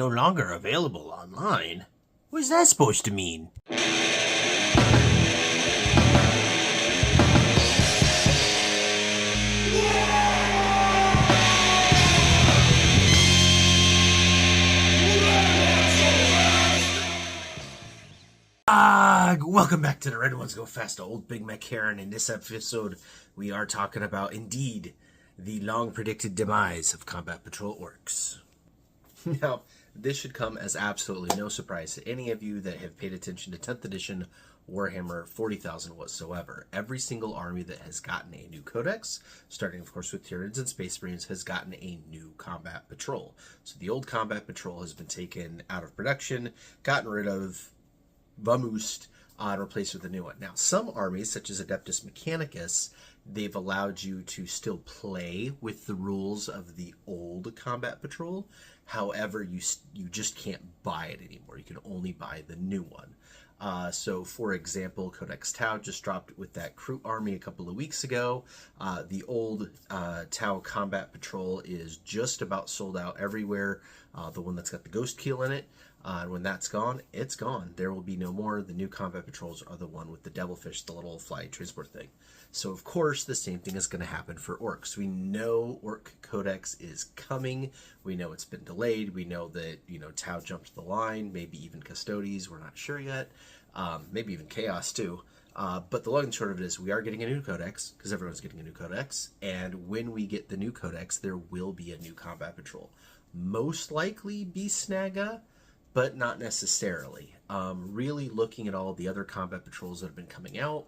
No longer available online? What's that supposed to mean? Welcome back to the Red Ones Go Fast, old Big Mek here, and in this episode we are talking about, indeed, the long-predicted demise of Combat Patrol Orks. Now, this should come as absolutely no surprise to any of you that have paid attention to 10th edition Warhammer 40,000 whatsoever. Every single army that has gotten a new codex, starting of course with Tyranids and Space Marines, has gotten a new Combat Patrol. So the old Combat Patrol has been taken out of production, gotten rid of, vamoosed, and replaced with a new one. Now, some armies, such as Adeptus Mechanicus, they've allowed you to still play with the rules of the old Combat Patrol. However, you just can't buy it anymore. You can only buy the new one. So, for example, Codex Tau just dropped with that Kroot army a couple of weeks ago. The old Tau Combat Patrol is just about sold out everywhere. The one that's got the Ghost Keel in it. And when that's gone, it's gone. There will be no more. The new Combat Patrols are the one with the Devilfish, the little fly transport thing. So, of course, the same thing is going to happen for Orks. We know Ork Codex is coming. We know it's been delayed. We know that, Tau jumped the line, maybe even Custodes. We're not sure yet. Maybe even Chaos, too. But the long and short of it is we are getting a new codex, because everyone's getting a new codex. And when we get the new codex, there will be a new Combat Patrol. Most likely Beast Snaga, but not necessarily. Really looking at all the other Combat Patrols that have been coming out,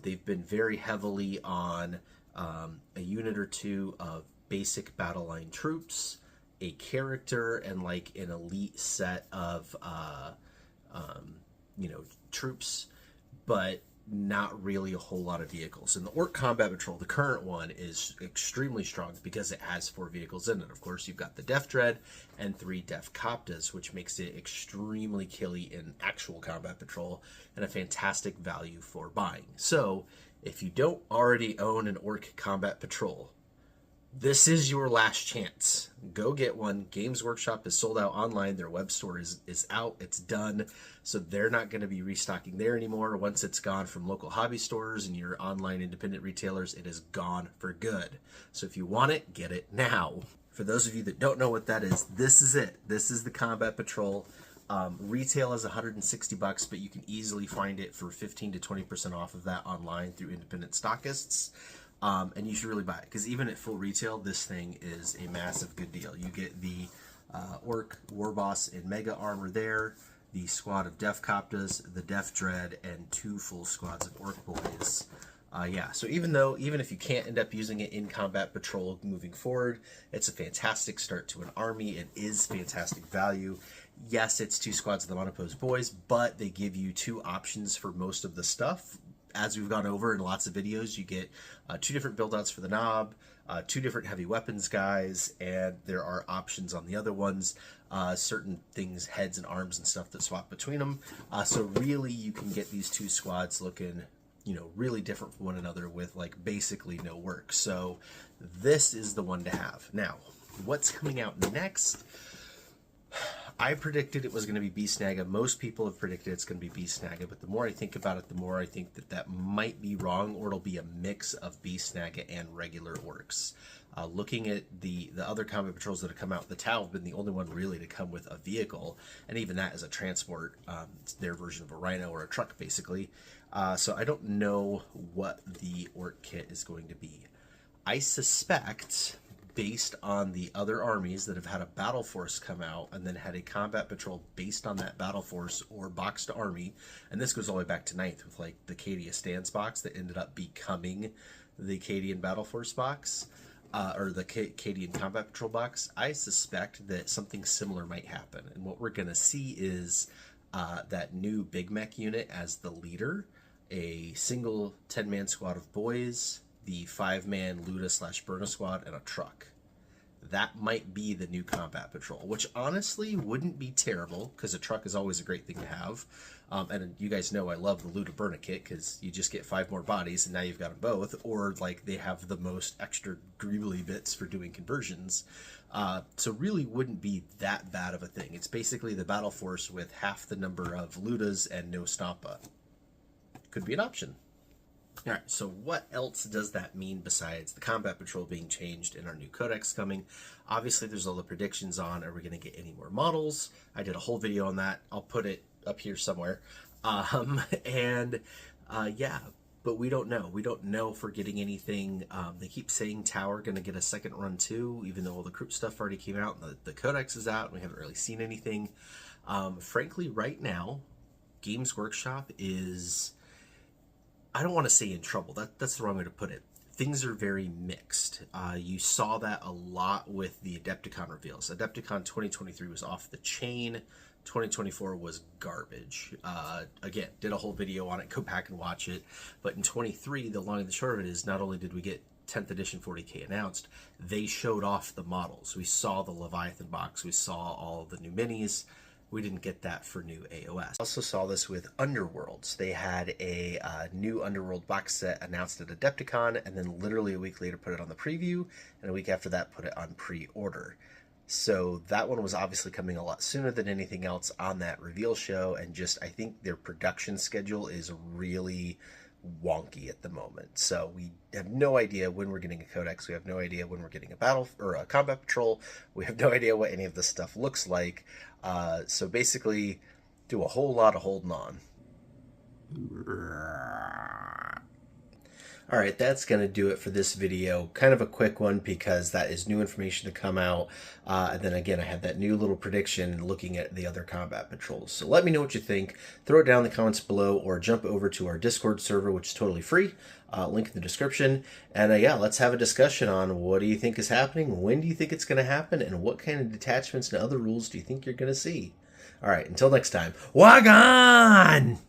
they've been very heavily on a unit or two of basic battle line troops, a character, and like an elite set of troops, but not really a whole lot of vehicles. And the Ork Combat Patrol, the current one, is extremely strong because it has 4 vehicles in it. Of course, you've got the Def Dread and 3 Def Coptas, which makes it extremely killy in actual Combat Patrol and a fantastic value for buying. So, if you don't already own an Ork Combat Patrol, this is your last chance. Go get one. Games Workshop is sold out online. Their web store is out. It's done. So they're not going to be restocking there anymore. Once it's gone from local hobby stores and your online independent retailers, it is gone for good. So if you want it, get it now. For those of you that don't know what that is, this is it. This is the Combat Patrol. Retail is $160, but you can easily find it for 15 to 20% off of that online through independent stockists. And you should really buy it, because even at full retail, this thing is a massive good deal. You get the Ork Warboss in Mega Armor there, the squad of Def Coptas, the Def Dread, and 2 full squads of Ork Boys. So even if you can't end up using it in Combat Patrol moving forward, it's a fantastic start to an army. It is fantastic value. Yes, it's 2 squads of the Monopose Boys, but they give you 2 options for most of the stuff. As we've gone over in lots of videos, you get 2 different build-outs for the Knob, 2 different heavy weapons guys, and there are options on the other ones, certain things, heads and arms and stuff that swap between them. So really, you can get these 2 squads looking, really different from one another with like basically no work. So this is the one to have. Now, what's coming out next? I predicted it was going to be Beast Snaga. Most people have predicted it's going to be Beast Snaga, but the more I think about it, the more I think that might be wrong, or it'll be a mix of Beast Snaga and regular Orks. Looking at the other Combat Patrols that have come out, the Tau have been the only one really to come with a vehicle, and even that is a transport. It's their version of a Rhino or a truck, basically. So I don't know what the Ork kit is going to be. I suspect, based on the other armies that have had a battle force come out and then had a Combat Patrol based on that battle force or boxed army, and this goes all the way back to 9th with like the Cadia Stance box that ended up becoming the Cadian Battle Force box, or the Cadian Combat Patrol box. I suspect that something similar might happen, and what we're going to see is that new Big Mek unit as the leader, a single 10-man squad of boys, the 5-man Luda/Burna squad, and a truck. that might be the new Combat Patrol, which honestly wouldn't be terrible, because a truck is always a great thing to have. And you guys know I love the Luda Burna kit, because you just get 5 more bodies, and now you've got them both. Or, like, they have the most extra greebly bits for doing conversions. So really wouldn't be that bad of a thing. It's basically the battle force with half the number of Ludas and no Stampa. Could be an option. All right, so what else does that mean besides the Combat Patrol being changed and our new codex coming? Obviously, there's all the predictions on, are we going to get any more models? I did a whole video on that. I'll put it up here somewhere. Yeah, but we don't know. We don't know if we're getting anything. They keep saying Tower going to get a second run too, even though all the group stuff already came out and the codex is out and we haven't really seen anything. Frankly, right now, Games Workshop is... I don't want to say in trouble. That's the wrong way to put it. Things are very mixed. You saw that a lot with the Adepticon reveals. Adepticon 2023 was off the chain. 2024 was garbage. Again, did a whole video on it. Go back and watch it. But in 23, the long and the short of it is not only did we get 10th edition 40K announced, they showed off the models. We saw the Leviathan box. We saw all the new minis. We didn't get that for new AOS. Also saw this with Underworlds. They had a new Underworld box set announced at Adepticon, and then literally a week later put it on the preview, and a week after that put it on pre-order. So that one was obviously coming a lot sooner than anything else on that reveal show, and just I think their production schedule is really wonky at the moment. So we have no idea when we're getting a codex. We have no idea when we're getting a battle or a combat patrol. We have no idea what any of this stuff looks like. So basically, do a whole lot of holding on. All right, that's going to do it for this video. Kind of a quick one because that is new information to come out. And then again, I had that new little prediction looking at the other combat patrols. So let me know what you think. Throw it down in the comments below or jump over to our Discord server, which is totally free. Link in the description. And yeah, let's have a discussion on what do you think is happening? When do you think it's going to happen? And what kind of detachments and other rules do you think you're going to see? All right, until next time, Wagon!